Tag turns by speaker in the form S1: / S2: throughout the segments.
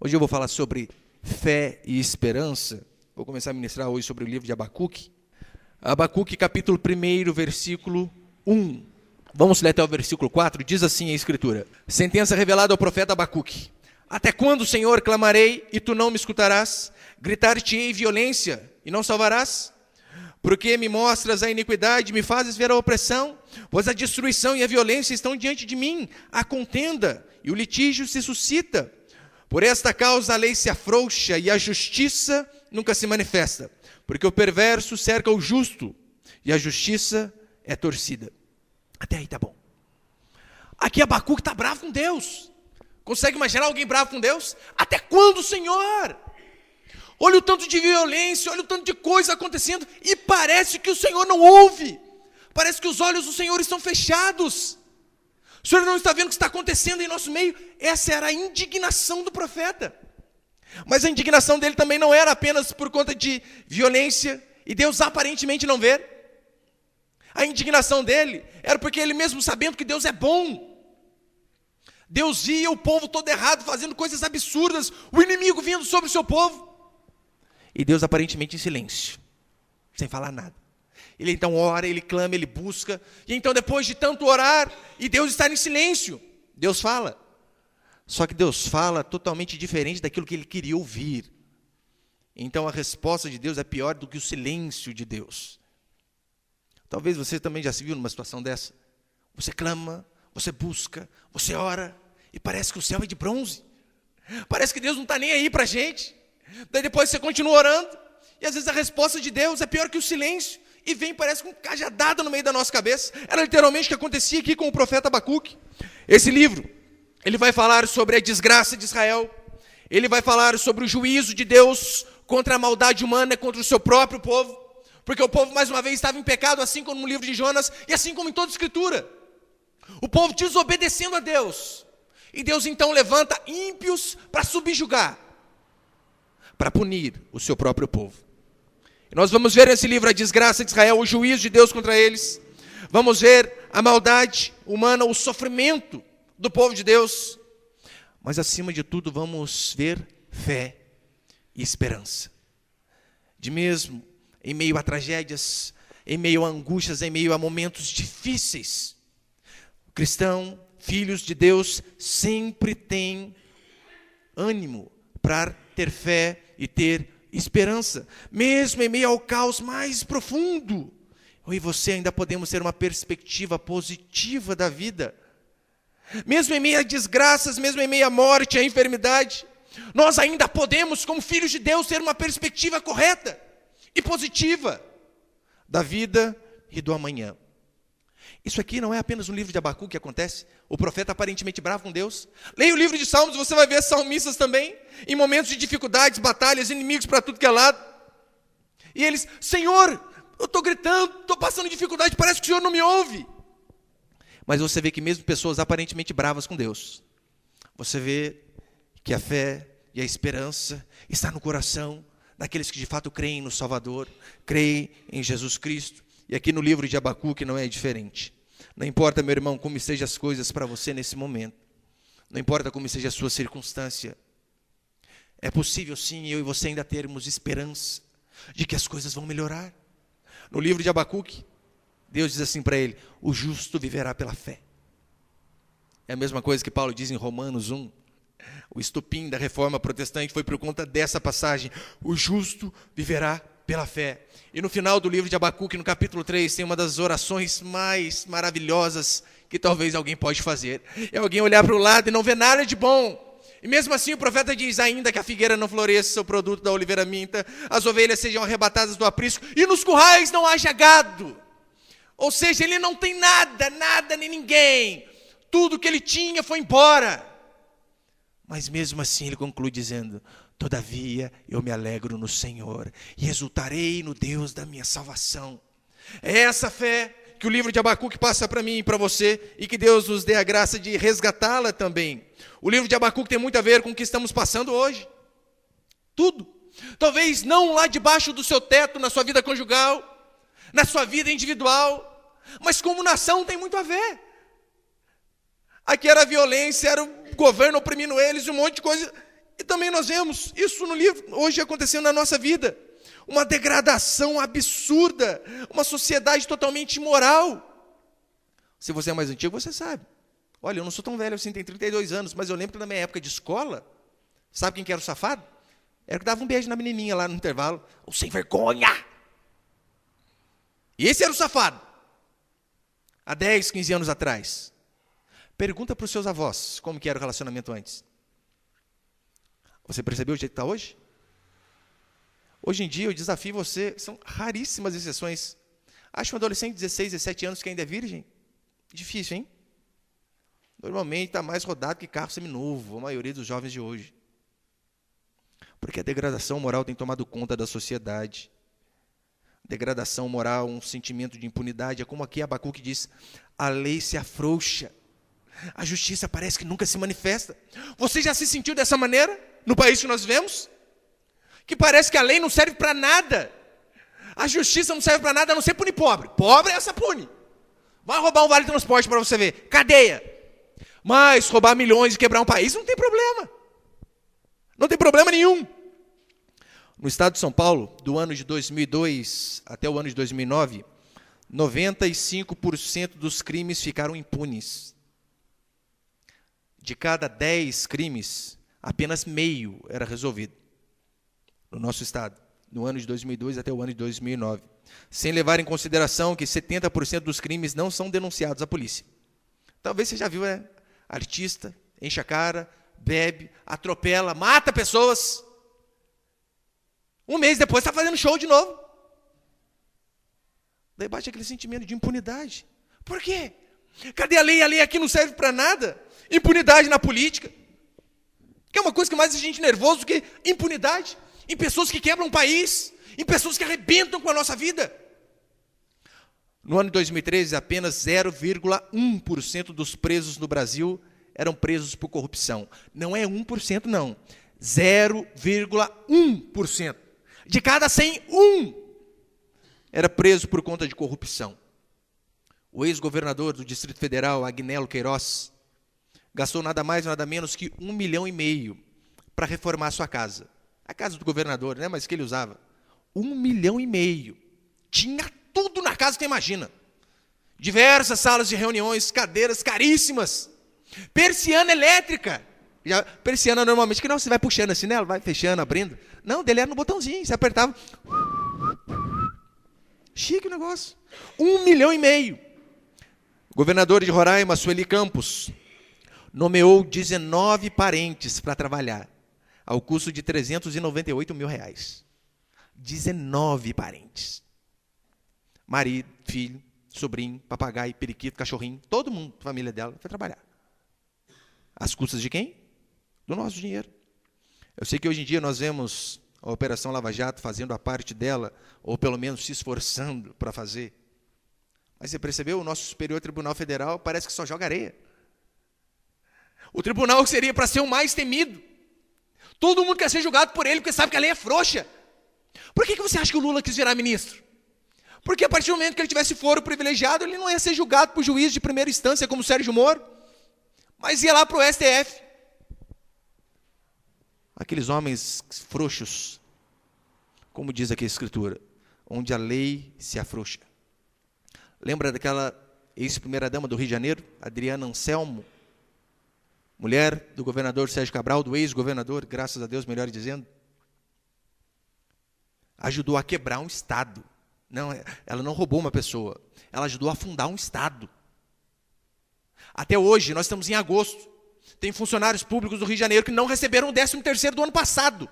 S1: Hoje eu vou falar sobre fé e esperança. Vou começar a ministrar hoje sobre o livro de Abacuque. Abacuque, capítulo 1, versículo 1. Vamos ler até o versículo 4. Diz assim a Escritura: sentença revelada ao profeta Abacuque. Até quando, Senhor, clamarei e tu não me escutarás? Gritar-te-ei violência e não salvarás? Porque me mostras a iniquidade, me fazes ver a opressão? Pois a destruição e a violência estão diante de mim, a contenda e o litígio se suscita. Por esta causa a lei se afrouxa e a justiça nunca se manifesta. Porque o perverso cerca o justo e a justiça é torcida. Até aí tá bom. Aqui Abacuque está bravo com Deus. Consegue imaginar alguém bravo com Deus? Até quando, Senhor? Olha o tanto de violência, olha o tanto de coisa acontecendo e parece que o Senhor não ouve. Parece que os olhos do Senhor estão fechados. O Senhor não está vendo o que está acontecendo em nosso meio? Essa era a indignação do profeta. Mas a indignação dele também não era apenas por conta de violência e Deus aparentemente não ver. A indignação dele era porque ele mesmo sabendo que Deus é bom. Deus via o povo todo errado, fazendo coisas absurdas, o inimigo vindo sobre o seu povo. E Deus aparentemente em silêncio, sem falar nada. Ele então ora, ele clama, ele busca. E então depois de tanto orar, e Deus está em silêncio, Deus fala. Só que Deus fala totalmente diferente daquilo que ele queria ouvir. Então a resposta de Deus é pior do que o silêncio de Deus. Talvez você também já se viu numa situação dessa. Você clama, você busca, você ora, e parece que o céu é de bronze. Parece que Deus não está nem aí para a gente. Daí depois você continua orando, e às vezes a resposta de Deus é pior que o silêncio. E vem, parece com um cajadada no meio da nossa cabeça. Era literalmente o que acontecia aqui com o profeta Abacuque. Esse livro, ele vai falar sobre a desgraça de Israel. Ele vai falar sobre o juízo de Deus contra a maldade humana, contra o seu próprio povo. Porque o povo, mais uma vez, estava em pecado, assim como no livro de Jonas, e assim como em toda a Escritura. O povo desobedecendo a Deus. E Deus então levanta ímpios para subjugar, para punir o seu próprio povo. E nós vamos ver nesse livro a desgraça de Israel, o juízo de Deus contra eles. Vamos ver a maldade humana, o sofrimento do povo de Deus. Mas acima de tudo vamos ver fé e esperança. De mesmo, em meio a tragédias, em meio a angústias, em meio a momentos difíceis, o cristão, filhos de Deus, sempre tem ânimo para ter fé e ter esperança, mesmo em meio ao caos mais profundo. Eu e você ainda podemos ter uma perspectiva positiva da vida. Mesmo em meio a desgraças, mesmo em meio à morte, à enfermidade, nós ainda podemos, como filhos de Deus, ter uma perspectiva correta e positiva da vida e do amanhã. Isso aqui não é apenas um livro de Abacuque que acontece. O profeta aparentemente bravo com Deus. Leia o livro de Salmos, você vai ver salmistas também, em momentos de dificuldades, batalhas, inimigos para tudo que é lado. E eles, Senhor, eu estou gritando, estou passando dificuldade, parece que o Senhor não me ouve. Mas você vê que mesmo pessoas aparentemente bravas com Deus, você vê que a fé e a esperança está no coração daqueles que de fato creem no Salvador, creem em Jesus Cristo. E aqui no livro de Abacuque não é diferente. Não importa, meu irmão, como estejam as coisas para você nesse momento. Não importa como esteja a sua circunstância. É possível sim, eu e você ainda termos esperança de que as coisas vão melhorar. No livro de Abacuque, Deus diz assim para ele: o justo viverá pela fé. É a mesma coisa que Paulo diz em Romanos 1. O estupim da reforma protestante foi por conta dessa passagem. O justo viverá pela fé. E no final do livro de Abacuque, no capítulo 3, tem uma das orações mais maravilhosas que talvez alguém pode fazer. É alguém olhar para o lado e não ver nada de bom. E mesmo assim o profeta diz: ainda que a figueira não floresça, o produto da oliveira minta, as ovelhas sejam arrebatadas do aprisco, e nos currais não haja gado. Ou seja, ele não tem nada, nem ninguém. Tudo que ele tinha foi embora. Mas mesmo assim ele conclui dizendo: todavia eu me alegro no Senhor e exultarei no Deus da minha salvação. É essa fé que o livro de Abacuque passa para mim e para você, e que Deus nos dê a graça de resgatá-la também. O livro de Abacuque tem muito a ver com o que estamos passando hoje. Tudo. Talvez não lá debaixo do seu teto, na sua vida conjugal, na sua vida individual, mas como nação tem muito a ver. Aqui era a violência, era o governo oprimindo eles, um monte de coisa. E também nós vemos isso no livro, hoje acontecendo na nossa vida. Uma degradação absurda, uma sociedade totalmente imoral. Se você é mais antigo, você sabe. Olha, eu não sou tão velho assim, tenho 32 anos, mas eu lembro que na minha época de escola, sabe quem que era o safado? Era que dava um beijo na menininha lá no intervalo, o sem vergonha. E esse era o safado. Há 10, 15 anos atrás. Pergunta para os seus avós como que era o relacionamento antes. Você percebeu o jeito que está hoje? Hoje em dia, eu desafio você, são raríssimas exceções. Acho um adolescente de 16, 17 anos que ainda é virgem? Difícil, hein? Normalmente está mais rodado que carro seminovo, a maioria dos jovens de hoje. Porque a degradação moral tem tomado conta da sociedade. Degradação moral, um sentimento de impunidade, é como aqui Abacuque diz, a lei se afrouxa, a justiça parece que nunca se manifesta. Você já se sentiu dessa maneira no país que nós vivemos? Que parece que a lei não serve para nada, a justiça não serve para nada a não ser punir pobre. Pobre essa pune. Vai roubar um vale transporte para você ver, cadeia. Mas roubar milhões e quebrar um país não tem problema. Não tem problema nenhum. No estado de São Paulo, do ano de 2002 até o ano de 2009, 95% dos crimes ficaram impunes. De cada 10 crimes, apenas meio era resolvido. No nosso estado, no ano de 2002 até o ano de 2009. Sem levar em consideração que 70% dos crimes não são denunciados à polícia. Talvez você já viu, né? Artista, enche a cara, bebe, atropela, mata pessoas. Um mês depois está fazendo show de novo. Daí bate aquele sentimento de impunidade. Por quê? Cadê a lei? A lei aqui não serve para nada. Impunidade na política. Que é uma coisa que mais deixa a gente nervoso do que impunidade. Em pessoas que quebram o país. Em pessoas que arrebentam com a nossa vida. No ano de 2013, apenas 0,1% dos presos no Brasil eram presos por corrupção. Não é 1%, não. 0,1%. De cada 100, 1 era preso por conta de corrupção. O ex-governador do Distrito Federal, Agnello Queiroz, gastou nada mais, nada menos que 1,5 milhão para reformar sua casa. A casa do governador, né? Mas que ele usava. 1,5 milhão. Tinha tudo na casa que você imagina. Diversas salas de reuniões, cadeiras caríssimas. Persiana elétrica. Já, persiana normalmente, que não, você vai puxando assim, né? Ela vai fechando, abrindo. Não, dele era no botãozinho, você apertava. Chique o negócio. 1,5 milhão. O governador de Roraima, Sueli Campos, nomeou 19 parentes para trabalhar, ao custo de R$398 mil. 19 parentes. Marido, filho, sobrinho, papagaio, periquito, cachorrinho, todo mundo, família dela, foi trabalhar. Às custas de quem? Do nosso dinheiro. Eu sei que hoje em dia nós vemos a Operação Lava Jato fazendo a parte dela, ou pelo menos se esforçando para fazer. Mas você percebeu? O nosso Superior Tribunal Federal parece que só joga areia. O tribunal que seria para ser o mais temido. Todo mundo quer ser julgado por ele, porque sabe que a lei é frouxa. Por que você acha que o Lula quis virar ministro? Porque a partir do momento que ele tivesse foro privilegiado, ele não ia ser julgado por juiz de primeira instância, como Sérgio Moro, mas ia lá para o STF. Aqueles homens frouxos, como diz aqui a Escritura, onde a lei se afrouxa. Lembra daquela ex-primeira-dama do Rio de Janeiro, Adriana Anselmo, mulher do governador Sérgio Cabral, do ex-governador, graças a Deus, melhor dizendo, ajudou a quebrar um Estado. Não, ela não roubou uma pessoa, ela ajudou a fundar um Estado. Até hoje, nós estamos em agosto, tem funcionários públicos do Rio de Janeiro que não receberam o 13º do ano passado.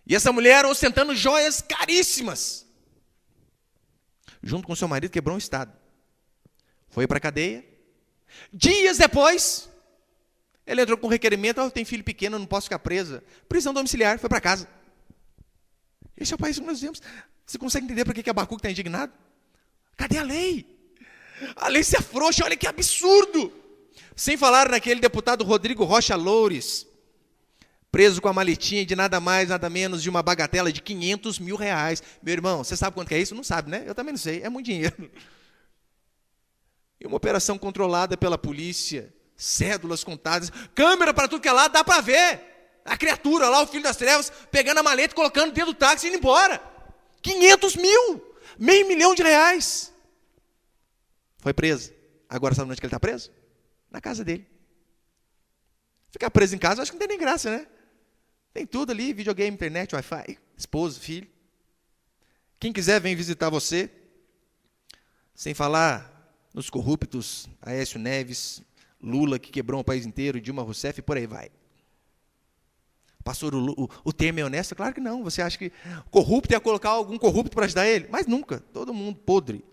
S1: E essa mulher ostentando joias caríssimas, junto com seu marido, quebrou um Estado. Foi para a cadeia. Dias depois, ele entrou com um requerimento, tem filho pequeno, não posso ficar presa. Prisão domiciliar, foi para casa. Esse é o país que nós vivemos. Você consegue entender por que Abacuque está indignado? Cadê a lei? A lei se afrouxa, olha que absurdo. Sem falar naquele deputado Rodrigo Rocha Loures, preso com a maletinha de nada mais, nada menos de uma bagatela de R$500 mil. Meu irmão, você sabe quanto que é isso? Não sabe, né? Eu também não sei, é muito dinheiro. E uma operação controlada pela polícia, cédulas contadas, câmera para tudo que é lado, dá para ver a criatura lá, o filho das trevas, pegando a maleta, colocando dentro do táxi e indo embora. 500 mil, R$500 mil. Foi preso. Agora sabe onde que ele está preso? Na casa dele. Ficar preso em casa, acho que não tem nem graça, né? Tem tudo ali, videogame, internet, Wi-Fi, esposo, filho. Quem quiser, vem visitar você. Sem falar nos corruptos, Aécio Neves, Lula, que quebrou o país inteiro, Dilma Rousseff, e por aí vai. Pastor, o termo é honesto? Claro que não. Você acha que corrupto ia colocar algum corrupto para ajudar ele? Mas nunca. Todo mundo podre.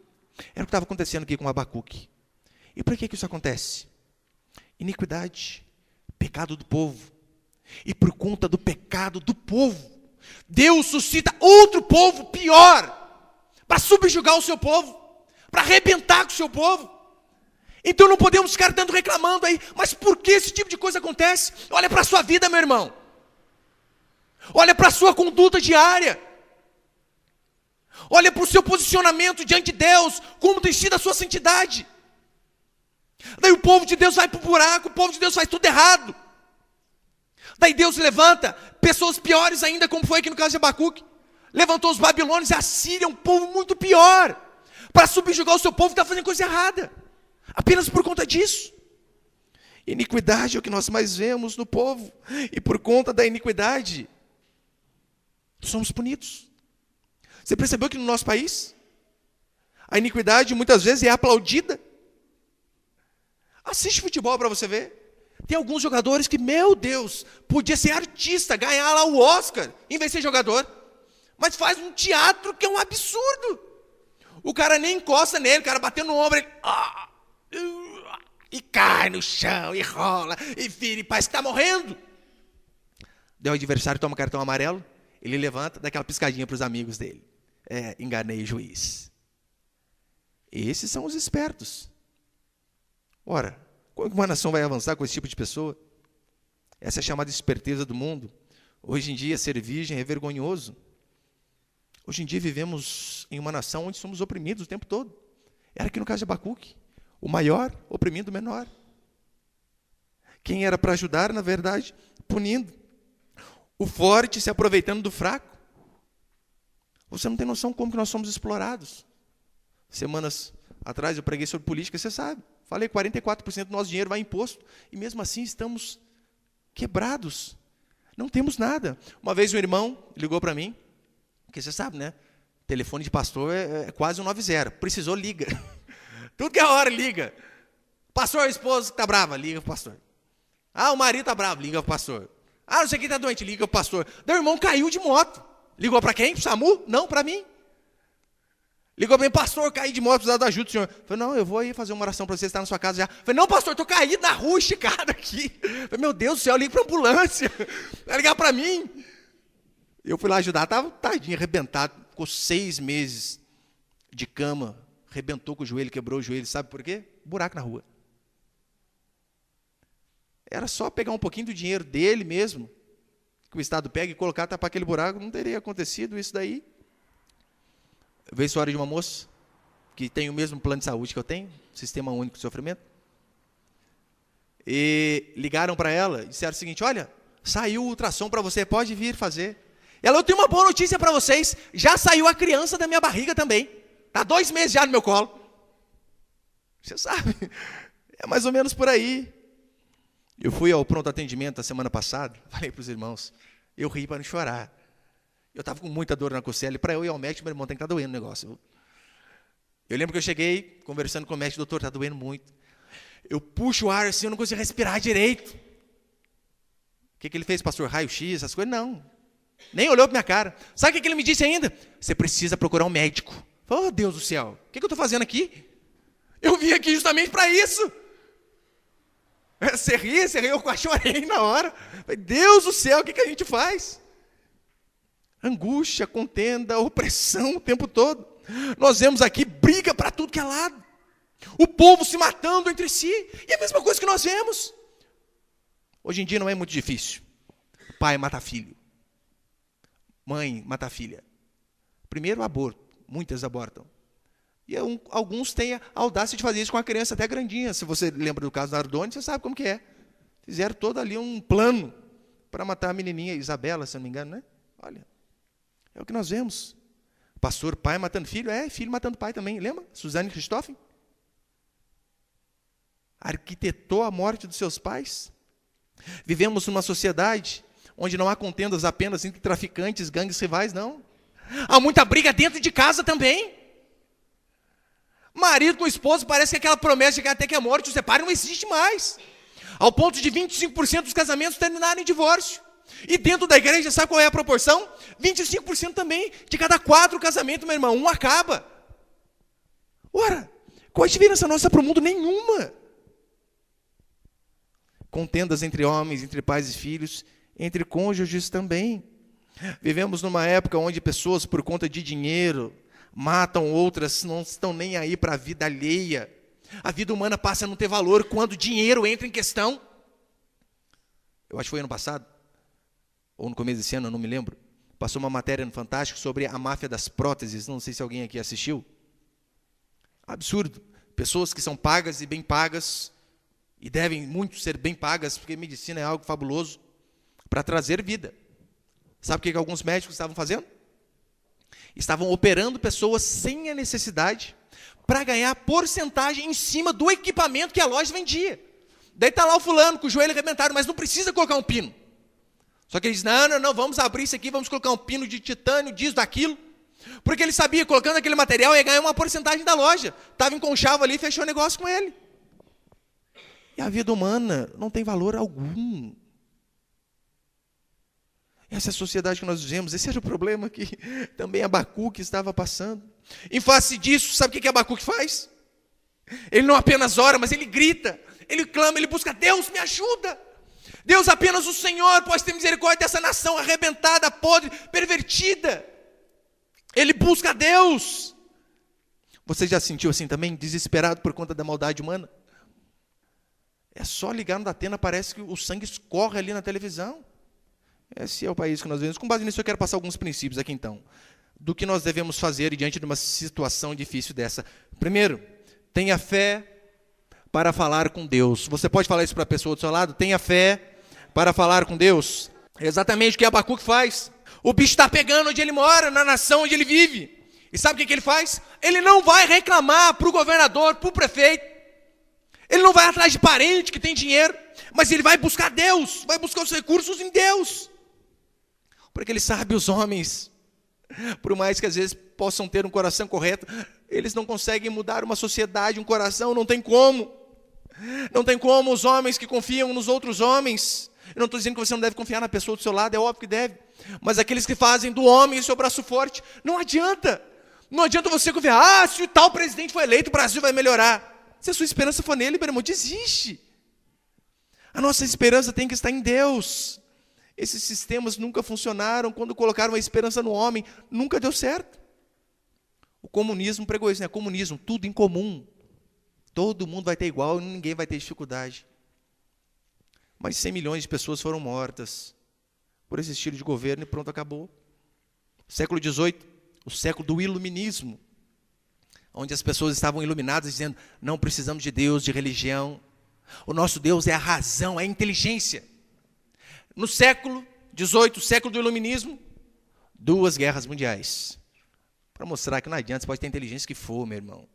S1: Era o que estava acontecendo aqui com Abacuque. E por que isso acontece? Iniquidade, pecado do povo. E por conta do pecado do povo, Deus suscita outro povo pior, para subjugar o seu povo, para arrebentar com o seu povo. Então não podemos ficar tanto reclamando aí, mas por que esse tipo de coisa acontece? Olha para a sua vida, meu irmão. Olha para a sua conduta diária. Olha para o seu posicionamento diante de Deus, como tem sido a sua santidade. Daí o povo de Deus vai para o buraco, o povo de Deus faz tudo errado. Daí Deus levanta pessoas piores ainda, como foi aqui no caso de Abacuque. Levantou os babilônios e a Síria, um povo muito pior, para subjugar o seu povo que está fazendo coisa errada. Apenas por conta disso. Iniquidade é o que nós mais vemos no povo. E por conta da iniquidade, somos punidos. Você percebeu que no nosso país, a iniquidade muitas vezes é aplaudida? Assiste futebol para você ver. Tem alguns jogadores que, meu Deus, podia ser artista, ganhar lá o Oscar, em vez de ser jogador. Mas faz um teatro que é um absurdo. O cara nem encosta nele, o cara batendo no ombro, ele, e cai no chão, e rola, e vira, e parece que está morrendo. Daí o adversário toma cartão amarelo, ele levanta, dá aquela piscadinha para os amigos dele. Enganei o juiz. Esses são os espertos. Ora, como uma nação vai avançar com esse tipo de pessoa? Essa é a chamada esperteza do mundo. Hoje em dia, ser virgem é vergonhoso. Hoje em dia, vivemos em uma nação onde somos oprimidos o tempo todo. Era aqui no caso de Abacuque. O maior oprimindo o menor. Quem era para ajudar, na verdade, punindo. O forte se aproveitando do fraco. Você não tem noção como que nós somos explorados. Semanas atrás eu preguei sobre política, você sabe. Falei, 44% do nosso dinheiro vai em imposto. E mesmo assim estamos quebrados. Não temos nada. Uma vez um irmão ligou para mim, porque você sabe, né? Telefone de pastor é quase um 90. Precisou, liga. Tudo que é hora, liga. Pastor, a esposa está brava, liga para o pastor. O marido está bravo, liga para o pastor. Não sei quem está doente, liga para o pastor. Meu irmão caiu de moto. Ligou para quem? Para o SAMU? Não, para mim. Ligou para mim, pastor, caí de moto, precisava da ajuda do senhor. Falei, não, eu vou aí fazer uma oração para você, está na sua casa já. Falei, não, pastor, estou caído na rua, esticado aqui. Falei, meu Deus do céu, liga para a ambulância. Vai ligar para mim. Eu fui lá ajudar, estava tadinho, arrebentado. Ficou 6 meses de cama, arrebentou com o joelho, quebrou o joelho. Sabe por quê? Buraco na rua. Era só pegar um pouquinho do dinheiro dele mesmo, que o Estado pega e colocar, tapar aquele buraco, não teria acontecido isso daí. Veio a história de uma moça que tem o mesmo plano de saúde que eu tenho, Sistema Único de Sofrimento. E ligaram para ela e disseram o seguinte, olha, saiu o ultrassom para você, pode vir fazer. Ela, eu tenho uma boa notícia para vocês, já saiu a criança da minha barriga também. Está 2 meses já no meu colo. Você sabe, é mais ou menos por aí. Eu fui ao pronto atendimento a semana passada, falei para os irmãos, eu ri para não chorar. Eu estava com muita dor na costela, e para eu ir ao médico, meu irmão, tem que estar doendo o negócio. Eu lembro que eu cheguei, conversando com o médico, doutor, está doendo muito. Eu puxo o ar assim, eu não consigo respirar direito. O que ele fez, pastor? Raio-X, essas coisas? Não. Nem olhou para minha cara. Sabe o que ele me disse ainda? Você precisa procurar um médico. Oh, Deus do céu, o que eu estou fazendo aqui? Eu vim aqui justamente para isso. Você ri, eu quase chorei na hora. Deus do céu, o que a gente faz? Angústia, contenda, opressão o tempo todo. Nós vemos aqui briga para tudo que é lado. O povo se matando entre si. E a mesma coisa que nós vemos. Hoje em dia não é muito difícil. Pai mata filho. Mãe mata filha. Primeiro, aborto. Muitas abortam. E alguns têm a audácia de fazer isso com a criança até grandinha. Se você lembra do caso da Ardone, você sabe como que é. Fizeram todo ali um plano para matar a menininha Isabela, se não me engano, né? Olha, é o que nós vemos. Pastor, pai matando filho, filho matando pai também. Lembra? Suzane Richthofen? Arquitetou a morte dos seus pais. Vivemos numa sociedade onde não há contendas apenas entre traficantes, gangues rivais, não. Há muita briga dentro de casa também. Marido com esposa, parece que aquela promessa de que até que a morte o separe não existe mais. Ao ponto de 25% dos casamentos terminarem em divórcio. E dentro da igreja, sabe qual é a proporção? 25% também. De cada 4 casamentos, meu irmão, um acaba. Ora, qual a diferença nossa para o mundo? Nenhuma. Contendas entre homens, entre pais e filhos, entre cônjuges também. Vivemos numa época onde pessoas, por conta de dinheiro, matam outras, não estão nem aí para a vida alheia. A vida humana passa a não ter valor quando o dinheiro entra em questão. Eu acho que foi ano passado, ou no começo desse ano, eu não me lembro. Passou uma matéria no Fantástico sobre a máfia das próteses, não sei se alguém aqui assistiu. Absurdo. Pessoas que são pagas e bem pagas, e devem muito ser bem pagas, porque medicina é algo fabuloso, para trazer vida. Sabe o que alguns médicos estavam fazendo? Estavam operando pessoas sem a necessidade para ganhar porcentagem em cima do equipamento que a loja vendia. Daí está lá o fulano com o joelho arrebentado, mas não precisa colocar um pino. Só que ele diz, não, vamos abrir isso aqui, vamos colocar um pino de titânio, disso, daquilo. Porque ele sabia, colocando aquele material, ia ganhar uma porcentagem da loja. Estava em conchavo ali, fechou o negócio com ele. E a vida humana não tem valor algum. Essa é a sociedade que nós vivemos. Esse era o problema que também Abacuque estava passando. Em face disso, sabe o que Abacuque faz? Ele não apenas ora, mas ele grita, ele clama, ele busca, Deus me ajuda. Deus, apenas o Senhor pode ter misericórdia dessa nação arrebentada, podre, pervertida. Ele busca a Deus. Você já se sentiu assim também, desesperado por conta da maldade humana? É só ligar no Datena, parece que o sangue escorre ali na televisão. Esse é o país que nós vivemos. Com base nisso, eu quero passar alguns princípios aqui, então, do que nós devemos fazer diante de uma situação difícil dessa. Primeiro, tenha fé para falar com Deus. Você pode falar isso para a pessoa do seu lado? Tenha fé para falar com Deus. É exatamente o que Abacuque faz. O bicho está pegando onde ele mora, na nação onde ele vive. E sabe o que ele faz? Ele não vai reclamar para o governador, para o prefeito. Ele não vai atrás de parente que tem dinheiro, mas ele vai buscar Deus, vai buscar os recursos em Deus. Porque ele sabe, os homens, por mais que às vezes possam ter um coração correto, eles não conseguem mudar uma sociedade, um coração, não tem como. Não tem como os homens que confiam nos outros homens. Eu não estou dizendo que você não deve confiar na pessoa do seu lado, é óbvio que deve. Mas aqueles que fazem do homem o seu braço forte, não adianta. Não adianta você confiar, se o tal presidente for eleito, o Brasil vai melhorar. Se a sua esperança for nele, meu irmão, desiste. A nossa esperança tem que estar em Deus. Esses sistemas nunca funcionaram. Quando colocaram a esperança no homem, nunca deu certo. O comunismo pregou isso, né? Comunismo, tudo em comum. Todo mundo vai ter igual e ninguém vai ter dificuldade. Mas 100 milhões de pessoas foram mortas por esse estilo de governo e pronto, acabou. Século XVIII, o século do iluminismo, onde as pessoas estavam iluminadas dizendo, não precisamos de Deus, de religião. O nosso Deus é a razão, é a inteligência. No século XVIII, o século do iluminismo, 2 guerras mundiais. Para mostrar que não adianta, você pode ter a inteligência que for, meu irmão.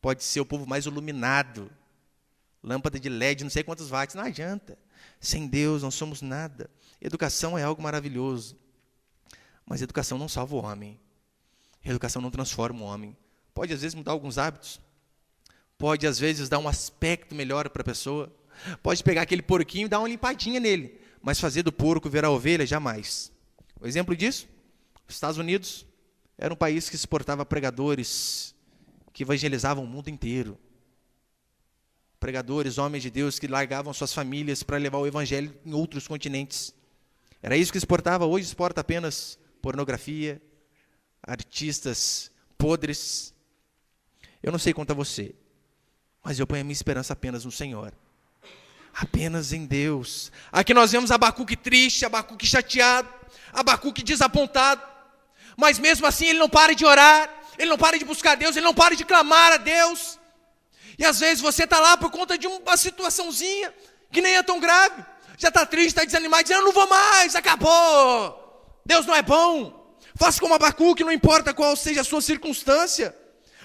S1: Pode ser o povo mais iluminado. Lâmpada de LED, não sei quantos watts, não adianta. Sem Deus não somos nada. Educação é algo maravilhoso. Mas educação não salva o homem. Educação não transforma o homem. Pode às vezes mudar alguns hábitos. Pode às vezes dar um aspecto melhor para a pessoa. Pode pegar aquele porquinho e dar uma limpadinha nele. Mas fazer do porco virar ovelha, jamais. O exemplo disso, os Estados Unidos era um país que exportava pregadores que evangelizavam o mundo inteiro. Pregadores, homens de Deus que largavam suas famílias para levar o evangelho em outros continentes. Era isso que exportava. Hoje exporta apenas pornografia, artistas podres. Eu não sei quanto a você, mas eu ponho a minha esperança apenas no Senhor. Apenas em Deus. Aqui nós vemos Abacuque triste, Abacuque chateado, Abacuque desapontado. Mas mesmo assim ele não para de orar, ele não para de buscar a Deus, ele não para de clamar a Deus. E às vezes você está lá por conta de uma situaçãozinha que nem é tão grave. Já está triste, está desanimado, dizendo, eu não vou mais, acabou. Deus não é bom. Faça como Abacuque, não importa qual seja a sua circunstância.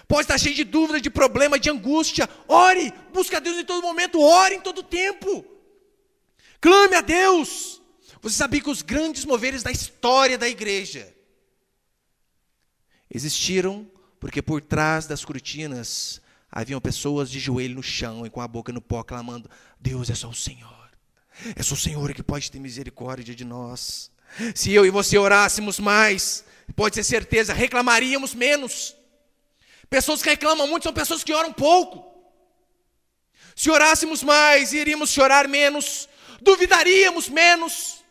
S1: Pode estar cheio de dúvida, de problema, de angústia. Ore, busque a Deus em todo momento, ore em todo tempo. Clame a Deus. Você sabia que os grandes moveres da história da igreja existiram porque por trás das cortinas haviam pessoas de joelho no chão e com a boca no pó clamando, Deus é só o Senhor. É só o Senhor que pode ter misericórdia de nós. Se eu e você orássemos mais, pode ter certeza, reclamaríamos menos. Pessoas que reclamam muito são pessoas que oram pouco. Se orássemos mais, iríamos chorar menos, duvidaríamos menos.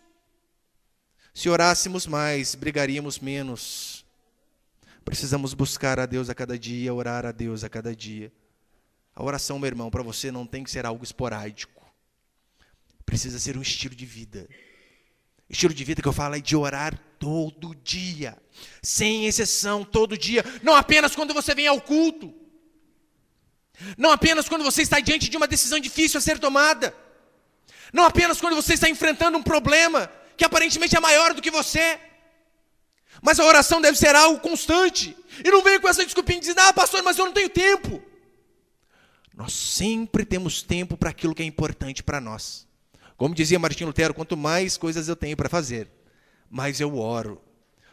S1: Se orássemos mais, brigaríamos menos. Precisamos buscar a Deus a cada dia, orar a Deus a cada dia. A oração, meu irmão, para você não tem que ser algo esporádico. Precisa ser um estilo de vida. Estilo de vida que eu falo é de orar todo dia, sem exceção, todo dia. Não apenas quando você vem ao culto. Não apenas quando você está diante de uma decisão difícil a ser tomada. Não apenas quando você está enfrentando um problema que aparentemente é maior do que você. Mas a oração deve ser algo constante. E não venha com essa desculpinha dizendo, pastor, mas eu não tenho tempo. Nós sempre temos tempo para aquilo que é importante para nós. Como dizia Martinho Lutero, quanto mais coisas eu tenho para fazer, mais eu oro,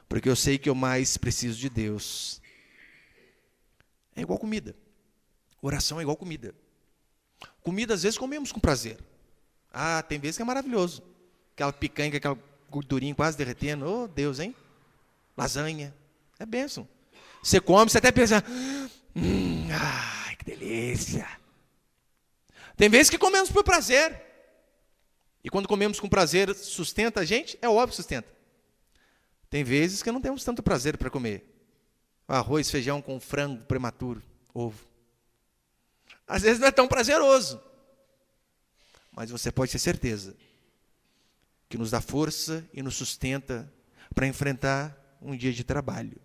S1: porque eu sei que eu mais preciso de Deus. É igual comida. Oração é igual comida. Comida, às vezes, comemos com prazer. Tem vezes que é maravilhoso. Aquela picanha, aquela gordurinha quase derretendo. Oh, Deus, hein? Lasanha. É bênção. Você come, você até pensa, que delícia. Tem vezes que comemos por prazer. E quando comemos com prazer, sustenta a gente? É óbvio que sustenta. Tem vezes que não temos tanto prazer para comer. Arroz, feijão com frango prematuro, ovo. Às vezes não é tão prazeroso. Mas você pode ter certeza que nos dá força e nos sustenta para enfrentar um dia de trabalho.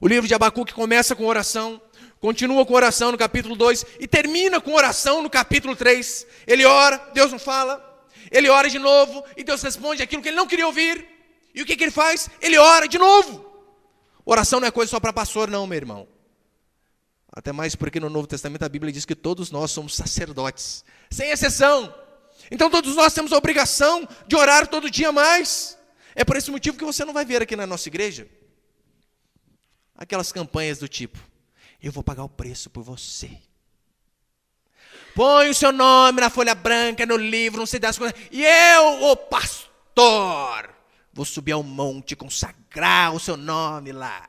S1: O livro de Abacuque começa com oração, continua com oração no capítulo 2 e termina com oração no capítulo 3. Ele ora, Deus não fala. Ele ora de novo e Deus responde aquilo que ele não queria ouvir. E o que ele faz? Ele ora de novo. Oração não é coisa só para pastor não, meu irmão. Até mais porque no Novo Testamento a Bíblia diz que todos nós somos sacerdotes, sem exceção. Então todos nós temos a obrigação de orar todo dia mais. É por esse motivo que você não vai ver aqui na nossa igreja aquelas campanhas do tipo, eu vou pagar o preço por você. Põe o seu nome na folha branca, no livro, não sei das coisas. E eu, o pastor, vou subir ao monte, consagrar o seu nome lá.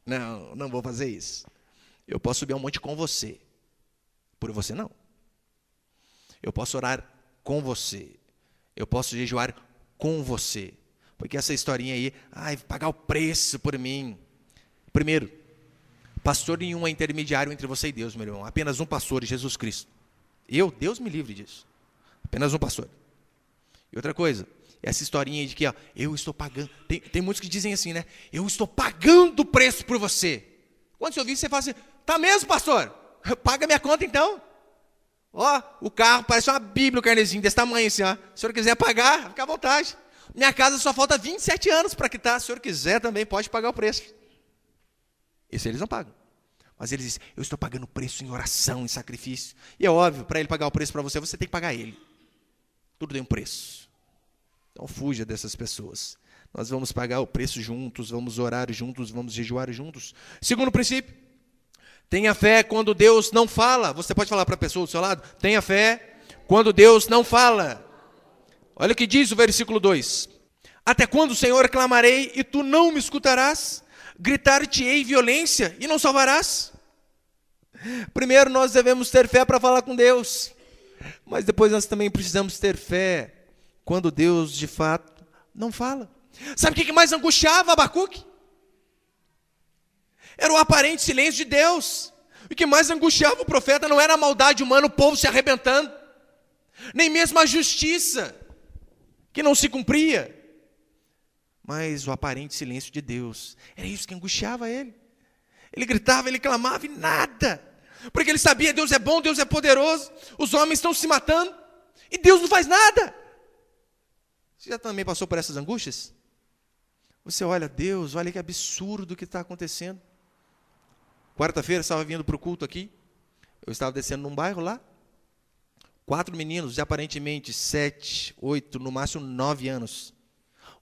S1: Não, não vou fazer isso. Eu posso subir ao monte com você. Por você não. Eu posso orar com você. Eu posso jejuar com você. Porque essa historinha aí, pagar o preço por mim. Primeiro, pastor nenhum é intermediário entre você e Deus, meu irmão. Apenas um pastor, Jesus Cristo. Deus me livre disso. Apenas um pastor. E outra coisa, essa historinha de que eu estou pagando. Tem muitos que dizem assim, né? Eu estou pagando o preço por você. Quando você ouvir, você fala assim, tá mesmo, pastor? Paga minha conta então. O carro parece uma bíblia, o carnezinho desse tamanho assim, Se o senhor quiser pagar, fica à vontade. Minha casa só falta 27 anos para quitar. Se o senhor quiser também, pode pagar o preço. Isso eles não pagam. Mas eles dizem, eu estou pagando o preço em oração, em sacrifício. E é óbvio, para ele pagar o preço para você, você tem que pagar ele. Tudo tem um preço. Então fuja dessas pessoas. Nós vamos pagar o preço juntos, vamos orar juntos, vamos jejuar juntos. Segundo princípio, tenha fé quando Deus não fala. Você pode falar para a pessoa do seu lado? Tenha fé quando Deus não fala. Olha o que diz o versículo 2. Até quando, Senhor, clamarei e tu não me escutarás? Gritar-te-ei violência e não salvarás? Primeiro nós devemos ter fé para falar com Deus. Mas depois nós também precisamos ter fé quando Deus de fato não fala. Sabe o que mais angustiava Abacuque? Era o aparente silêncio de Deus. O que mais angustiava o profeta não era a maldade humana, o povo se arrebentando, nem mesmo a justiça que não se cumpria, mas o aparente silêncio de Deus. Era isso que angustiava ele. Ele gritava, ele clamava e nada. Porque ele sabia, Deus é bom, Deus é poderoso, os homens estão se matando e Deus não faz nada. Você já também passou por essas angústias? Você olha, Deus, olha que absurdo o que está acontecendo. Quarta-feira, eu estava vindo para o culto aqui, eu estava descendo num bairro lá, 4 meninos de aparentemente 7, 8, no máximo 9 anos.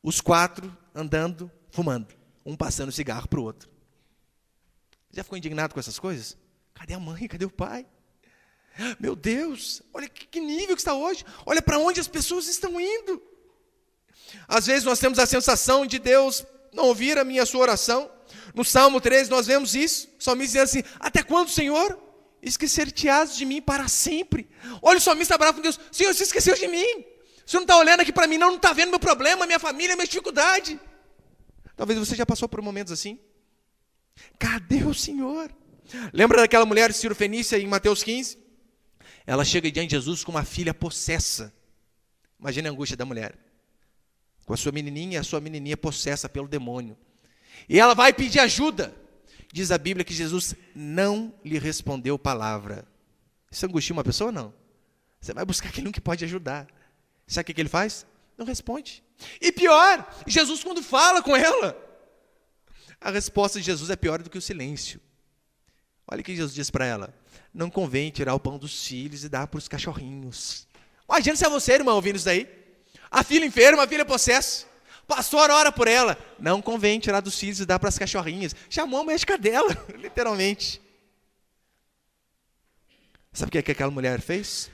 S1: Os 4 andando, fumando, um passando cigarro para o outro. Já ficou indignado com essas coisas? Cadê a mãe? Cadê o pai? Meu Deus, olha que nível que está hoje. Olha para onde as pessoas estão indo. Às vezes nós temos a sensação de Deus não ouvir a minha a sua oração. No Salmo 13 nós vemos isso. O salmista diz assim, até quando, Senhor? Esquecer-te-ás de mim para sempre. Olha, o salmista está bravo com Deus. Senhor, você esqueceu de mim. Você não está olhando aqui para mim, não está vendo meu problema, minha família, minha dificuldade. Talvez você já passou por momentos assim. Cadê o Senhor? Lembra daquela mulher de Ciro Fenícia em Mateus 15? Ela chega diante de Jesus com uma filha possessa. Imagina a angústia da mulher. Com a sua menininha, possessa pelo demônio. E ela vai pedir ajuda. Diz a Bíblia que Jesus não lhe respondeu palavra. Isso angustia uma pessoa ou não? Você vai buscar aquele que pode ajudar. Sabe o que ele faz? Não responde. E pior, Jesus quando fala com ela, a resposta de Jesus é pior do que o silêncio. Olha o que Jesus diz para ela. Não convém tirar o pão dos filhos e dar para os cachorrinhos. Imagina se é você, irmão, ouvindo isso daí. A filha enferma, a filha possessa. Pastor ora por ela. Não convém tirar dos filhos e dar para as cachorrinhas. Chamou a médica dela, literalmente. Sabe o que aquela mulher fez?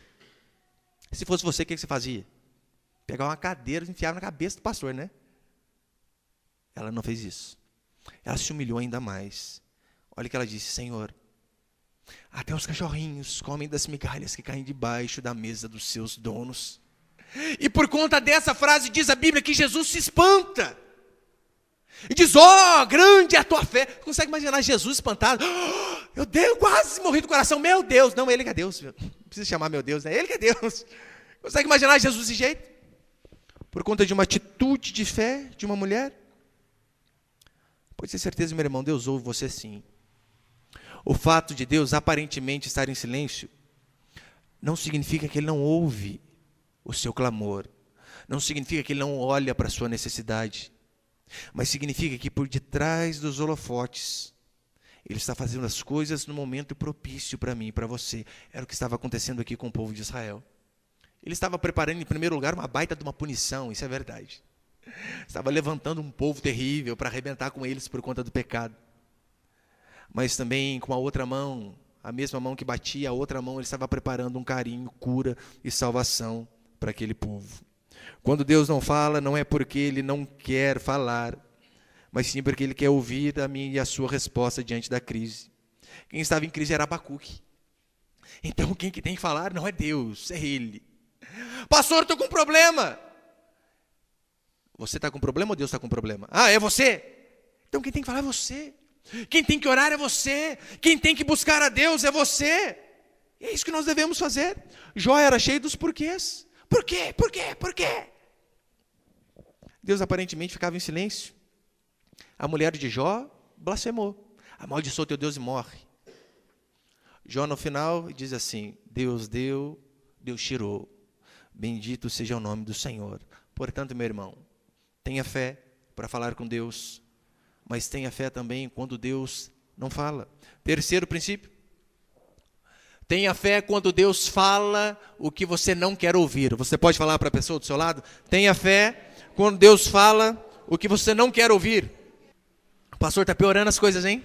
S1: Se fosse você, o que você fazia? Pegar uma cadeira e enfiar na cabeça do pastor, né? Ela não fez isso. Ela se humilhou ainda mais. Olha o que ela disse, Senhor, até os cachorrinhos comem das migalhas que caem debaixo da mesa dos seus donos. E por conta dessa frase diz a Bíblia que Jesus se espanta. E diz, grande é a tua fé. Consegue imaginar Jesus espantado? Eu quase morri do coração, meu Deus. Não, ele que é Deus. Não precisa chamar meu Deus, né? Ele que é Deus. Consegue imaginar Jesus desse jeito? Por conta de uma atitude de fé de uma mulher? Pode ter certeza, meu irmão, Deus ouve você sim. O fato de Deus aparentemente estar em silêncio não significa que Ele não ouve o seu clamor. Não significa que Ele não olha para a sua necessidade. Mas significa que por detrás dos holofotes, Ele está fazendo as coisas no momento propício para mim e para você. Era o que estava acontecendo aqui com o povo de Israel. Ele estava preparando, em primeiro lugar, uma baita de uma punição, isso é verdade. Estava levantando um povo terrível para arrebentar com eles por conta do pecado. Mas também com a outra mão, a mesma mão que batia, a outra mão ele estava preparando um carinho, cura e salvação para aquele povo. Quando Deus não fala, não é porque Ele não quer falar, mas sim porque Ele quer ouvir a minha e a sua resposta diante da crise. Quem estava em crise era Abacuque. Então quem que tem que falar não é Deus, é Ele. Pastor, estou com um problema. Você está com problema ou Deus está com problema? É você? Então quem tem que falar é você. Quem tem que orar é você. Quem tem que buscar a Deus é você. E é isso que nós devemos fazer. Jó era cheio dos porquês. Por quê? Por quê? Por quê? Deus aparentemente ficava em silêncio. A mulher de Jó blasfemou. Amaldiçoa teu Deus e morre. Jó no final diz assim, Deus deu, Deus tirou. Bendito seja o nome do Senhor. Portanto, meu irmão, tenha fé para falar com Deus, mas tenha fé também quando Deus não fala. Terceiro princípio. Tenha fé quando Deus fala o que você não quer ouvir. Você pode falar para a pessoa do seu lado? Tenha fé quando Deus fala o que você não quer ouvir. O pastor está piorando as coisas, hein?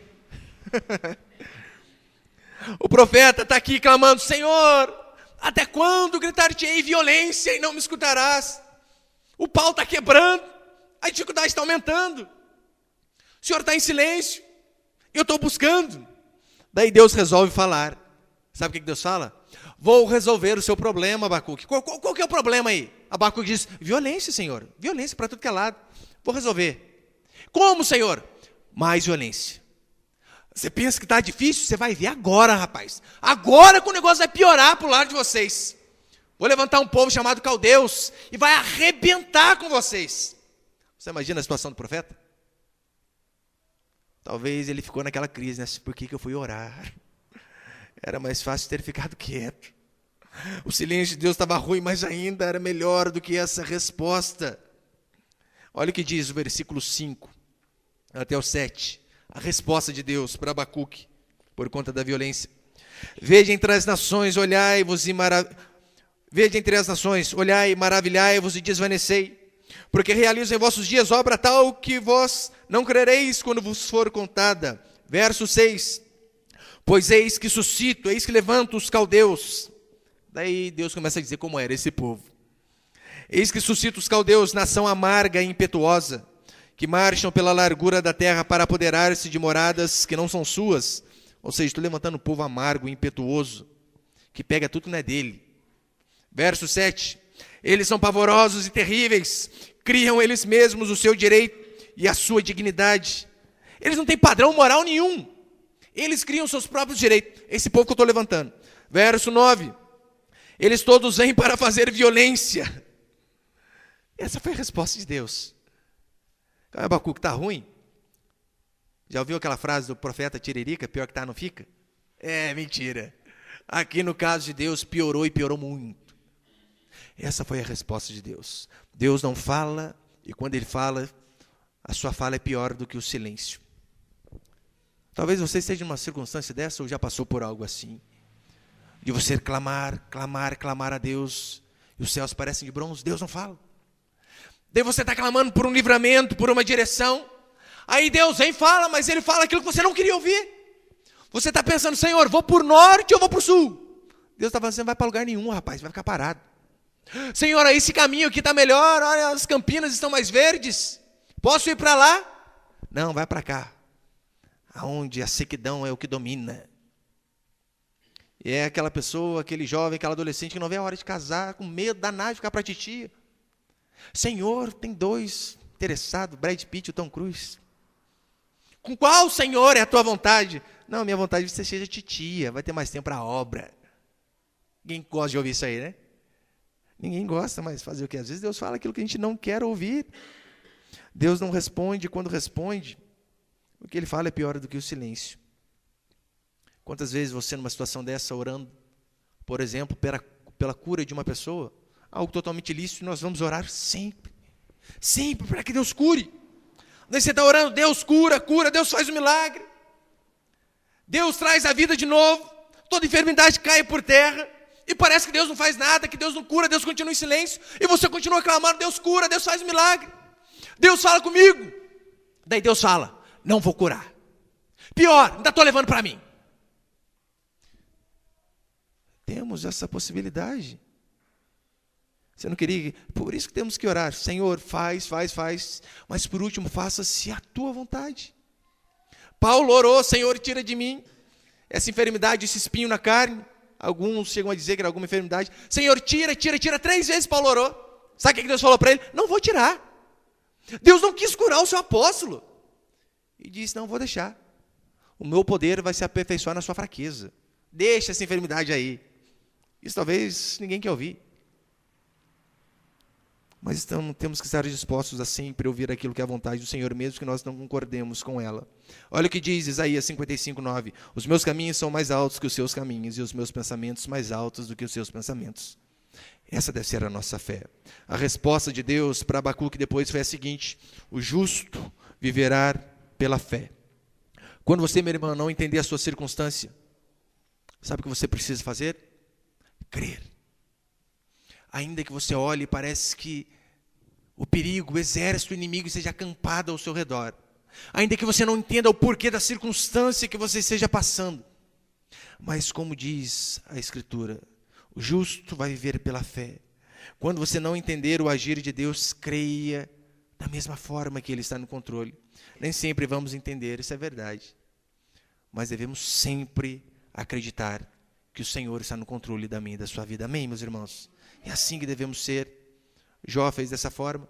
S1: O profeta está aqui clamando, Senhor, até quando gritar-te-ei violência e não me escutarás? O pau está quebrando, a dificuldade está aumentando. O Senhor está em silêncio, eu estou buscando. Daí Deus resolve falar. Sabe o que Deus fala? Vou resolver o seu problema, Abacuque. Qual que é o problema aí? Abacuque diz, violência, Senhor. Violência para tudo que é lado. Vou resolver. Como, Senhor? Mais violência. Você pensa que está difícil? Você vai ver agora, rapaz. Agora que o negócio vai piorar para o lado de vocês. Vou levantar um povo chamado caldeus e vai arrebentar com vocês. Você imagina a situação do profeta? Talvez ele ficou naquela crise, né? Por que eu fui orar? Era mais fácil ter ficado quieto. O silêncio de Deus estava ruim, mas ainda era melhor do que essa resposta. Olha o que diz o versículo 5 até o 7. A resposta de Deus para Abacuque, por conta da violência. Vede entre as nações, olhai-vos e Vede entre as nações, olhai, maravilhai-vos e desvanecei, porque realizo em vossos dias obra tal que vós não crereis quando vos for contada. Verso 6. Pois eis que suscito, eis que levanto os caldeus. Daí Deus começa a dizer como era esse povo. Eis que suscito os caldeus, nação amarga e impetuosa, que marcham pela largura da terra para apoderar-se de moradas que não são suas. Ou seja, estou levantando um povo amargo e impetuoso, que pega tudo que não é dele. Verso 7. Eles são pavorosos e terríveis, criam eles mesmos o seu direito e a sua dignidade. Eles não têm padrão moral nenhum. Eles criam seus próprios direitos. Esse povo que eu estou levantando. Verso 9. Eles todos vêm para fazer violência. Essa foi a resposta de Deus. Abacuque, está ruim? Já ouviu aquela frase do profeta Tiririca, pior que tá, não fica? É, mentira. Aqui no caso de Deus, piorou e piorou muito. Essa foi a resposta de Deus. Deus não fala, e quando Ele fala, a sua fala é pior do que o silêncio. Talvez você esteja numa circunstância dessa, ou já passou por algo assim. De você clamar a Deus, e os céus parecem de bronze, Deus não fala. Daí você está clamando por um livramento, por uma direção. Aí Deus vem e fala, mas Ele fala aquilo que você não queria ouvir. Você está pensando, Senhor, vou para o norte ou vou para o sul? Deus está falando, você não vai para lugar nenhum, rapaz, vai ficar parado. Senhor, esse caminho aqui está melhor, olha, as campinas estão mais verdes. Posso ir para lá? Não, vai para cá. Aonde a sequidão é o que domina. E é aquela pessoa, aquele jovem, aquela adolescente que não vê a hora de casar, com medo danado de ficar para a titia. Senhor, tem dois interessados, Brad Pitt e o Tom Cruise. Com qual, Senhor, é a tua vontade? Não, minha vontade é que você seja titia, vai ter mais tempo para a obra. Ninguém gosta de ouvir isso aí, né? Ninguém gosta, mas fazer o quê? Às vezes Deus fala aquilo que a gente não quer ouvir. Deus não responde, quando responde, o que Ele fala é pior do que o silêncio. Quantas vezes você, numa situação dessa, orando, por exemplo, pela cura de uma pessoa, algo totalmente ilícito, nós vamos orar sempre. Sempre para que Deus cure. Daí você está orando, Deus cura, Deus faz um milagre. Deus traz a vida de novo, toda enfermidade cai por terra, e parece que Deus não faz nada, que Deus não cura, Deus continua em silêncio, e você continua clamando, Deus cura, Deus faz um milagre. Deus fala comigo. Daí Deus fala, não vou curar. Pior, ainda estou levando para mim. Temos essa possibilidade. Você não queria? Por isso que temos que orar. Senhor, faz. Mas por último, faça-se a tua vontade. Paulo orou, Senhor, tira de mim essa enfermidade, esse espinho na carne. Alguns chegam a dizer que era alguma enfermidade. Senhor, tira. 3 vezes Paulo orou. Sabe o que Deus falou para ele? Não vou tirar. Deus não quis curar o seu apóstolo. E disse, não vou deixar. O meu poder vai se aperfeiçoar na sua fraqueza. Deixa essa enfermidade aí. Isso talvez ninguém quer ouvir. Mas temos que estar dispostos a sempre ouvir aquilo que é a vontade do Senhor, mesmo que nós não concordemos com ela. Olha o que diz Isaías 55:9. Os meus caminhos são mais altos que os seus caminhos, e os meus pensamentos mais altos do que os seus pensamentos. Essa deve ser a nossa fé. A resposta de Deus para Abacuque depois foi a seguinte: o justo viverá pela fé. Quando você, meu irmão, não entender a sua circunstância, sabe o que você precisa fazer? Crer. Ainda que você olhe e parece que o perigo, o exército inimigo esteja acampado ao seu redor. Ainda que você não entenda o porquê da circunstância que você esteja passando. Mas como diz a Escritura, o justo vai viver pela fé. Quando você não entender o agir de Deus, creia da mesma forma que Ele está no controle. Nem sempre vamos entender, isso é verdade. Mas devemos sempre acreditar que o Senhor está no controle da minha e da sua vida. Amém, meus irmãos? É assim que devemos ser. Jó fez dessa forma.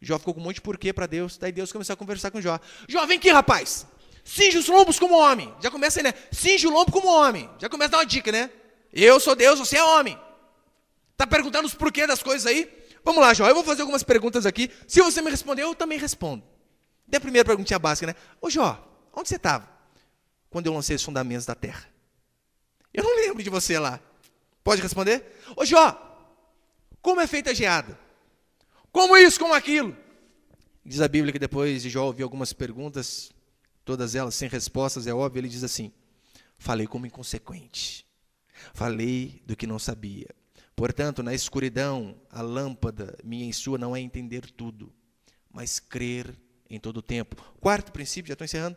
S1: Jó ficou com um monte de porquê para Deus. Daí Deus começou a conversar com Jó. Jó, vem aqui, rapaz. Cinge os lombos como homem. Já começa aí, né? Cinge o lombo como homem. Já começa a dar uma dica, né? Eu sou Deus, você é homem. Está perguntando os porquês das coisas aí? Vamos lá, Jó. Eu vou fazer algumas perguntas aqui. Se você me responder, eu também respondo. Daí a primeira perguntinha básica, né? Ô Jó, onde você estava quando eu lancei os fundamentos da terra? Eu não lembro de você lá. Pode responder? Ô Jó, como é feita a geada? Como isso, como aquilo? Diz a Bíblia que depois de Jó ouvir algumas perguntas, todas elas sem respostas, é óbvio, ele diz assim: falei como inconsequente, falei do que não sabia. Portanto, na escuridão, a lâmpada minha e sua não é entender tudo, mas crer em todo o tempo. Quarto princípio, já estou encerrando.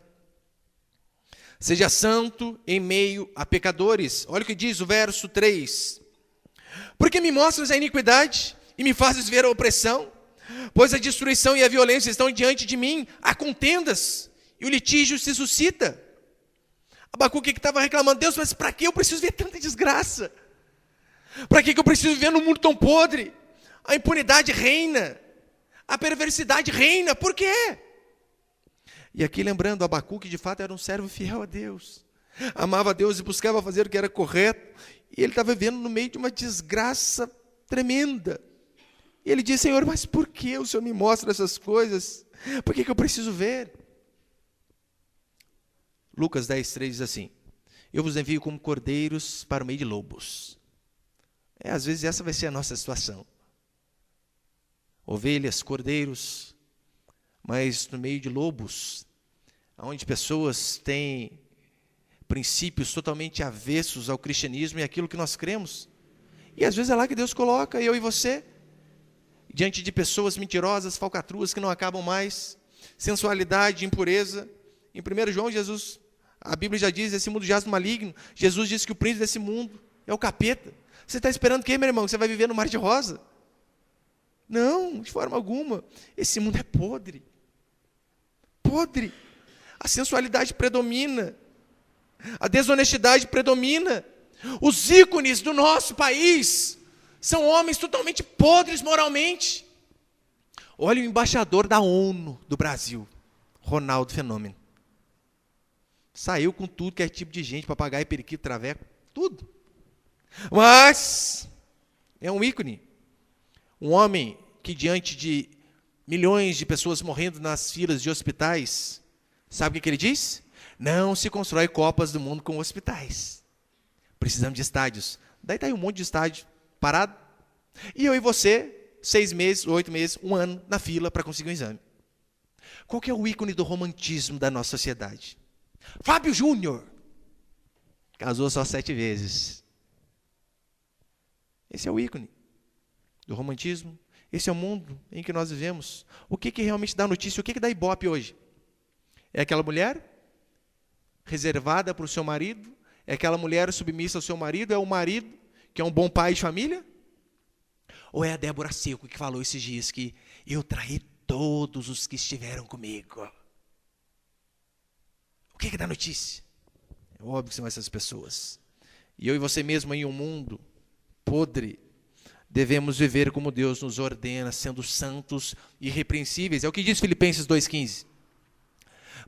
S1: Seja santo em meio a pecadores. Olha o que diz o verso 3. Porque me mostras a iniquidade e me fazes ver a opressão, pois a destruição e a violência estão diante de mim, há contendas, e o litígio se suscita. Abacuque que estava reclamando: Deus, mas para que eu preciso ver tanta desgraça? Para que eu preciso viver num mundo tão podre? A impunidade reina, a perversidade reina, por quê? E aqui lembrando, Abacuque de fato era um servo fiel a Deus, amava a Deus e buscava fazer o que era correto, e ele estava vivendo no meio de uma desgraça tremenda. E ele diz: Senhor, mas por que o Senhor me mostra essas coisas? Por que eu preciso ver? Lucas 10:3 diz assim: eu vos envio como cordeiros para o meio de lobos. Às vezes essa vai ser a nossa situação. Ovelhas, cordeiros, mas no meio de lobos, onde pessoas têm princípios totalmente avessos ao cristianismo e aquilo que nós cremos. E às vezes é lá que Deus coloca eu e você, diante de pessoas mentirosas, falcatruas que não acabam mais, sensualidade, impureza. Em 1 João, Jesus, a Bíblia já diz: esse mundo jaz no maligno. Jesus disse que o príncipe desse mundo é o capeta. Você está esperando o quê, meu irmão? Que você vai viver no mar de rosa? Não, de forma alguma. Esse mundo é podre. Podre. A sensualidade predomina. A desonestidade predomina. Os ícones do nosso país são homens totalmente podres moralmente. Olha o embaixador da ONU do Brasil, Ronaldo Fenômeno. Saiu com tudo que é tipo de gente, papagaio, periquito, traveco, tudo. Mas é um ícone. Um homem que diante de milhões de pessoas morrendo nas filas de hospitais, sabe o que ele diz? Não se constrói Copas do Mundo com hospitais. Precisamos de estádios. Daí está aí um monte de estádio parado. E eu e você, 6 meses, 8 meses, 1 ano na fila para conseguir um exame. Qual que é o ícone do romantismo da nossa sociedade? Fábio Júnior. Casou só 7 vezes. Esse é o ícone do romantismo. Esse é o mundo em que nós vivemos. O que realmente dá notícia? O que dá ibope hoje? É aquela mulher reservada para o seu marido? É aquela mulher submissa ao seu marido? É o marido que é um bom pai de família? Ou é a Débora Seco que falou esses dias que eu traí todos os que estiveram comigo? O que dá notícia? É óbvio que são essas pessoas. E eu e você mesmo em um mundo podre, devemos viver como Deus nos ordena, sendo santos e irrepreensíveis. É o que diz Filipenses 2,15.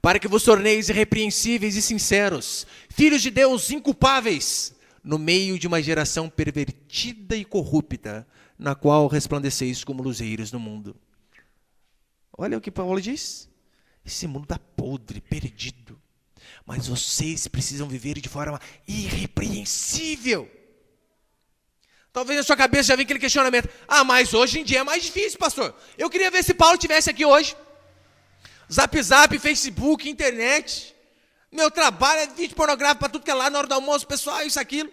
S1: Para que vos torneis irrepreensíveis e sinceros, filhos de Deus inculpáveis, no meio de uma geração pervertida e corrupta, na qual resplandeceis como luzeiros no mundo. Olha o que Paulo diz. Esse mundo está podre, perdido. Mas vocês precisam viver de forma irrepreensível. Talvez na sua cabeça já venha aquele questionamento: mas hoje em dia é mais difícil, pastor. Eu queria ver se Paulo estivesse aqui hoje. Zap, Facebook, internet. Meu trabalho é vídeo pornográfico para tudo que é lá, na hora do almoço, pessoal, isso, aquilo.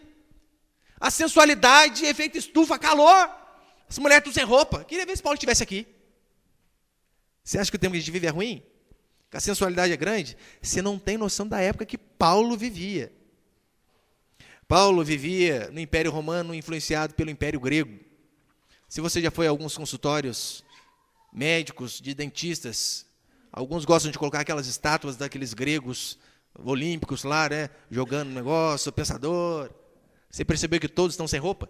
S1: A sensualidade, efeito estufa, calor. As mulheres tudo sem roupa. Queria ver se Paulo estivesse aqui. Você acha que o tempo que a gente vive é ruim? Que a sensualidade é grande? Você não tem noção da época que Paulo vivia. Paulo vivia no Império Romano, influenciado pelo Império Grego. Se você já foi a alguns consultórios médicos, de dentistas, alguns gostam de colocar aquelas estátuas daqueles gregos olímpicos lá, né? Jogando negócio, pensador. Você percebeu que todos estão sem roupa?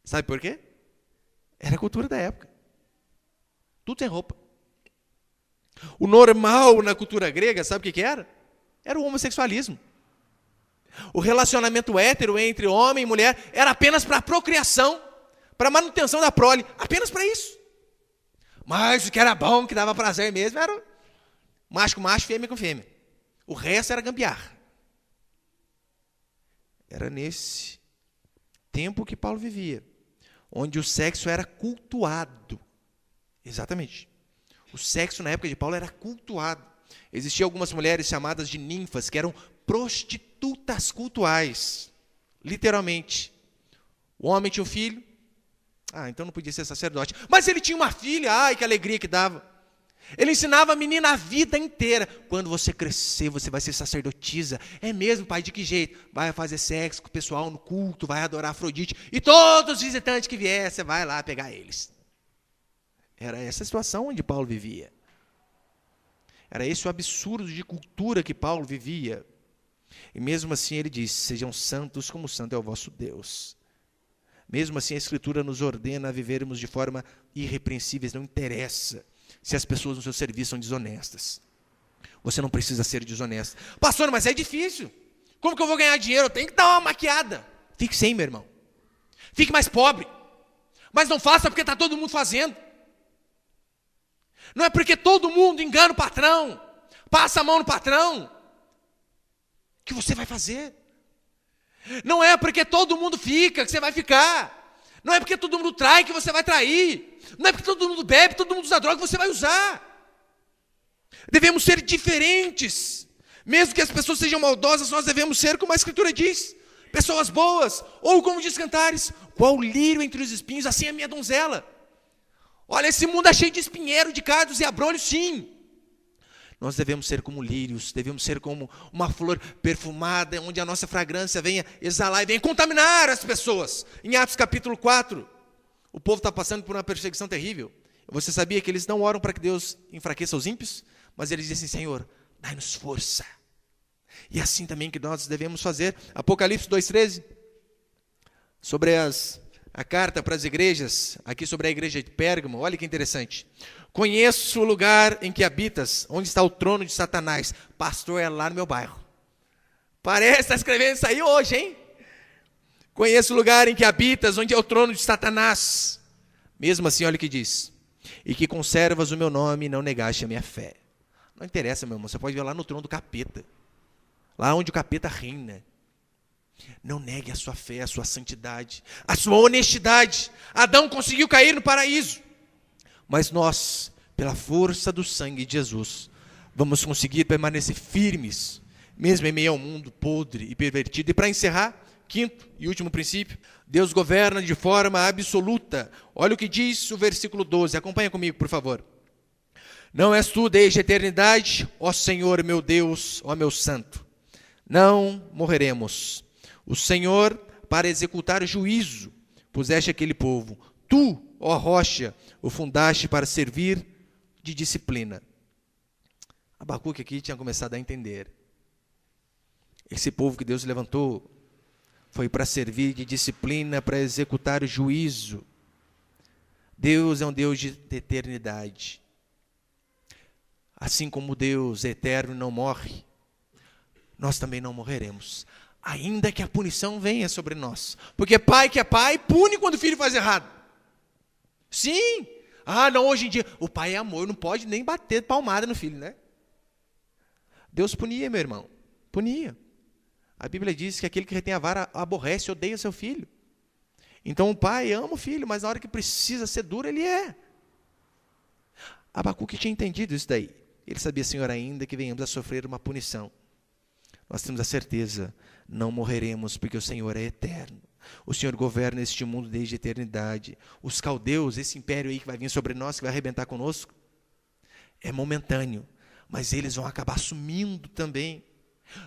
S1: Sabe por quê? Era a cultura da época. Tudo sem roupa. O normal na cultura grega, sabe o que era? Era o homossexualismo. O relacionamento hétero entre homem e mulher era apenas para procriação, para manutenção da prole, apenas para isso. Mas o que era bom, que dava prazer mesmo, era macho com macho, fêmea com fêmea. O resto era gambiarra. Era nesse tempo que Paulo vivia, onde o sexo era cultuado. Exatamente. O sexo na época de Paulo era cultuado. Existiam algumas mulheres chamadas de ninfas, que eram prostitutas cultuais. Literalmente. O homem tinha um filho. Então não podia ser sacerdote. Mas ele tinha uma filha. Ai, que alegria que dava. Ele ensinava a menina a vida inteira. Quando você crescer, você vai ser sacerdotisa. É mesmo, pai? De que jeito? Vai fazer sexo com o pessoal no culto, vai adorar Afrodite. E todos os visitantes que vier, você vai lá pegar eles. Era essa a situação onde Paulo vivia. Era esse o absurdo de cultura que Paulo vivia. E mesmo assim ele diz, sejam santos como santo é o vosso Deus. Mesmo assim a Escritura nos ordena a vivermos de forma irrepreensíveis, não interessa se as pessoas no seu serviço são desonestas. Você não precisa ser desonesto. Pastor, mas é difícil. Como que eu vou ganhar dinheiro? Eu tenho que dar uma maquiada. Fique sem, meu irmão. Fique mais pobre. Mas não faça porque está todo mundo fazendo. Não é porque todo mundo engana o patrão, passa a mão no patrão, que você vai fazer. Não é porque todo mundo fica que você vai ficar. Não é porque todo mundo trai que você vai trair. Não é porque todo mundo bebe, todo mundo usa droga que você vai usar. Devemos ser diferentes. Mesmo que as pessoas sejam maldosas, nós devemos ser como a Escritura diz. Pessoas boas. Ou como diz Cantares, qual lírio entre os espinhos, assim é a minha donzela. Olha, esse mundo é cheio de espinheiro, de cardos e abrolhos, sim. Nós devemos ser como lírios, devemos ser como uma flor perfumada, onde a nossa fragrância venha exalar e venha contaminar as pessoas. Em Atos capítulo 4, o povo está passando por uma perseguição terrível. Você sabia que eles não oram para que Deus enfraqueça os ímpios? Mas eles dizem, Senhor, dai-nos força. E assim também que nós devemos fazer. Apocalipse 2,13, sobre a carta para as igrejas, aqui sobre a igreja de Pérgamo, olha que interessante. Conheço o lugar em que habitas, onde está o trono de Satanás. Pastor, é lá no meu bairro. Parece estar escrevendo isso aí hoje, hein? Conheço o lugar em que habitas, onde é o trono de Satanás. Mesmo assim, olha o que diz. E que conservas o meu nome e não negaste a minha fé. Não interessa, meu irmão, você pode ver lá no trono do capeta. Lá onde o capeta reina. Não negue a sua fé, a sua santidade, a sua honestidade. Adão conseguiu cair no paraíso. Mas nós, pela força do sangue de Jesus, vamos conseguir permanecer firmes, mesmo em meio ao mundo podre e pervertido. E para encerrar, quinto e último princípio, Deus governa de forma absoluta. Olha o que diz o versículo 12, acompanha comigo, por favor. Não és tu desde a eternidade, ó Senhor meu Deus, ó meu santo. Não morreremos. O Senhor, para executar juízo, puseste aquele povo. Tu, ó rocha, o fundaste para servir de disciplina. Abacuque aqui tinha começado a entender. Esse povo que Deus levantou foi para servir de disciplina, para executar juízo. Deus é um Deus de eternidade. Assim como Deus eterno não morre, nós também não morreremos. Ainda que a punição venha sobre nós. Porque pai que é pai, pune quando o filho faz errado. Sim. Não, hoje em dia, o pai é amor, não pode nem bater palmada no filho, né? Deus punia, meu irmão. Punia. A Bíblia diz que aquele que retém a vara aborrece, odeia seu filho. Então o pai ama o filho, mas na hora que precisa ser duro, ele é. Abacuque tinha entendido isso daí. Ele sabia, Senhor, ainda que venhamos a sofrer uma punição, nós temos a certeza, não morreremos, porque o Senhor é eterno. O Senhor governa este mundo desde a eternidade. Os caldeus, esse império aí que vai vir sobre nós, que vai arrebentar conosco, é momentâneo, mas eles vão acabar sumindo também.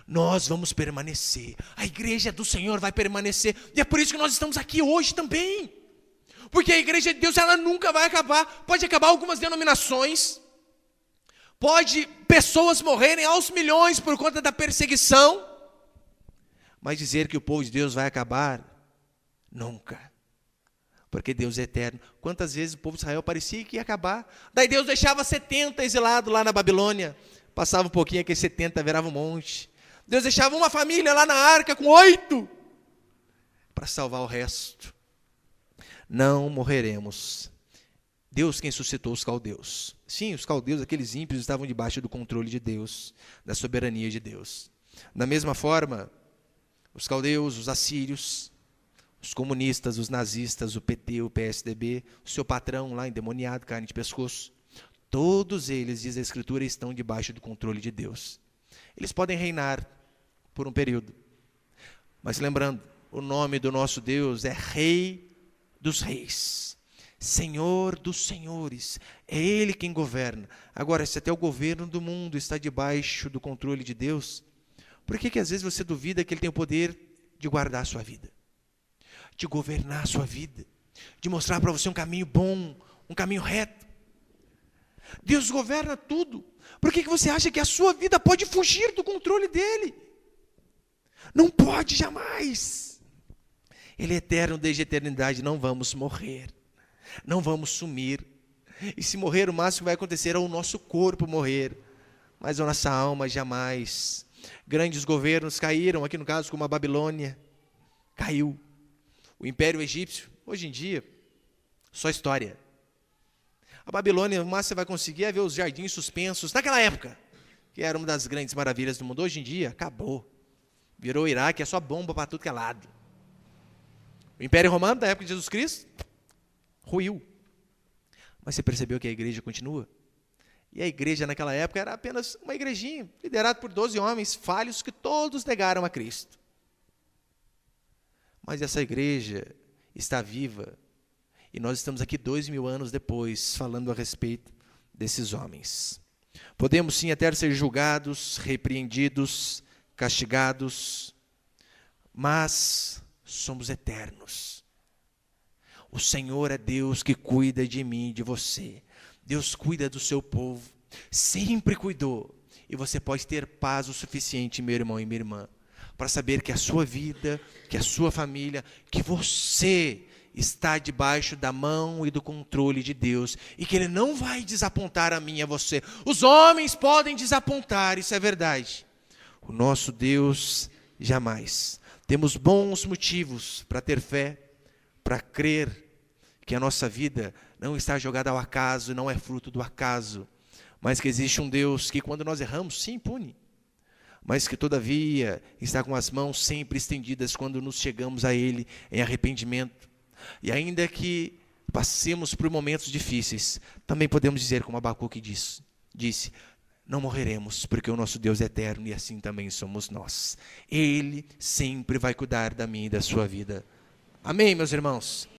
S1: Nós vamos permanecer. A igreja do Senhor vai permanecer. E é por isso que nós estamos aqui hoje também. Porque a igreja de Deus, ela nunca vai acabar. Pode acabar algumas denominações. Pode pessoas morrerem aos milhões por conta da perseguição. Mas dizer que o povo de Deus vai acabar, nunca. Porque Deus é eterno. Quantas vezes o povo de Israel parecia que ia acabar. Daí Deus deixava 70 exilados lá na Babilônia. Passava um pouquinho, aqueles 70 virava um monte. Deus deixava uma família lá na arca com 8 para salvar o resto. Não morreremos. Deus quem suscitou os caldeus. Sim, os caldeus, aqueles ímpios, estavam debaixo do controle de Deus, da soberania de Deus. Da mesma forma, os caldeus, os assírios, os comunistas, os nazistas, o PT, o PSDB, o seu patrão lá endemoniado, carne de pescoço, todos eles, diz a Escritura, estão debaixo do controle de Deus. Eles podem reinar por um período, mas lembrando, o nome do nosso Deus é Rei dos Reis, Senhor dos Senhores, é Ele quem governa. Agora, se até o governo do mundo está debaixo do controle de Deus, por que às vezes você duvida que Ele tem o poder de guardar a sua vida, de governar a sua vida, de mostrar para você um caminho bom, um caminho reto? Deus governa tudo. Por que você acha que a sua vida pode fugir do controle dEle? Não pode jamais. Ele é eterno desde a eternidade, não vamos morrer, não vamos sumir. E se morrer, o máximo que vai acontecer é o nosso corpo morrer, mas a nossa alma jamais. Grandes governos caíram, aqui no caso como a Babilônia, caiu. O Império Egípcio, hoje em dia, só história. A Babilônia, o máximo que você vai conseguir é ver os jardins suspensos, naquela época, que era uma das grandes maravilhas do mundo. Hoje em dia, acabou. Virou Iraque, é só bomba para tudo que é lado. O Império Romano, da época de Jesus Cristo, ruiu. Mas você percebeu que a igreja continua? E a igreja naquela época era apenas uma igrejinha, liderada por 12 homens falhos que todos negaram a Cristo. Mas essa igreja está viva. E nós estamos aqui 2000 anos depois, falando a respeito desses homens. Podemos sim até ser julgados, repreendidos, castigados, mas somos eternos. O Senhor é Deus que cuida de mim e de você. Deus cuida do seu povo, sempre cuidou. E você pode ter paz o suficiente, meu irmão e minha irmã, para saber que a sua vida, que a sua família, que você está debaixo da mão e do controle de Deus, e que Ele não vai desapontar a mim e a você. Os homens podem desapontar, isso é verdade. O nosso Deus, jamais. Temos bons motivos para ter fé, para crer que a nossa vida não está jogada ao acaso, não é fruto do acaso, mas que existe um Deus que quando nós erramos, sim, pune, mas que todavia está com as mãos sempre estendidas quando nos chegamos a Ele em arrependimento. E ainda que passemos por momentos difíceis, também podemos dizer como Abacuque disse, não morreremos, porque o nosso Deus é eterno e assim também somos nós. Ele sempre vai cuidar da minha e da sua vida. Amém, meus irmãos?